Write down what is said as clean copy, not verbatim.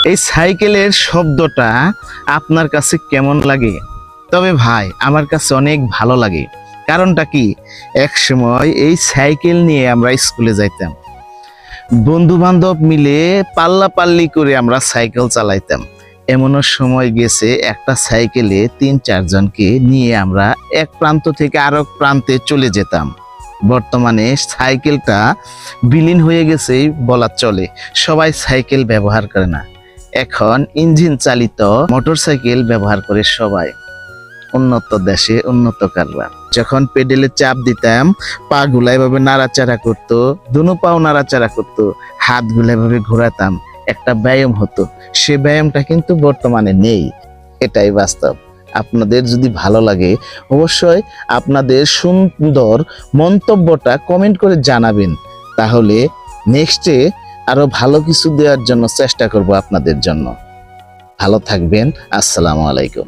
এই সাইকেলের শব্দটা আপনার কাছে কেমন লাগে? তবে ভাই আমার কাছে অনেক ভালো লাগে। কারণটা কি, এক সময় এই সাইকেল নিয়ে আমরা স্কুলে যাইতাম, বন্ধু বান্ধব মিলে পাল্লাপাল্লি করে আমরা সাইকেল চালাইতাম। এমনও সময় গেছে একটা সাইকেলে ৩-৪ জনকে নিয়ে আমরা এক প্রান্ত থেকে আরেক প্রান্তে চলে যেতাম। বর্তমানে সাইকেলটা বিলীন হয়ে গেছে বলা চলে, সবাই সাইকেল ব্যবহার করে না, এখন ইঞ্জিন চালিত মোটরসাইকেল ব্যবহার করে সবাই। উন্নত দেশে উন্নত কারবার। যখন পেডেলে চাপ দিতাম, পা গুলা এভাবে নাড়াচাড়া করতো, দুনো পাও নাড়াচাড়া করতো, হাত গুলা এভাবে ঘোরাতাম, একটা ব্যায়াম হতো। সে ব্যায়ামটা কিন্তু বর্তমানে নেই। এটাই বাস্তব। আপনাদের যদি ভালো লাগে অবশ্যই আপনাদের সুন্দর মন্তব্যটা কমেন্ট করে জানাবেন, তাহলে নেক্সটে আরো ভালো কিছু দেওয়ার জন্য চেষ্টা করব আপনাদের জন্য। ভালো থাকবেন। আসসালামু আলাইকুম।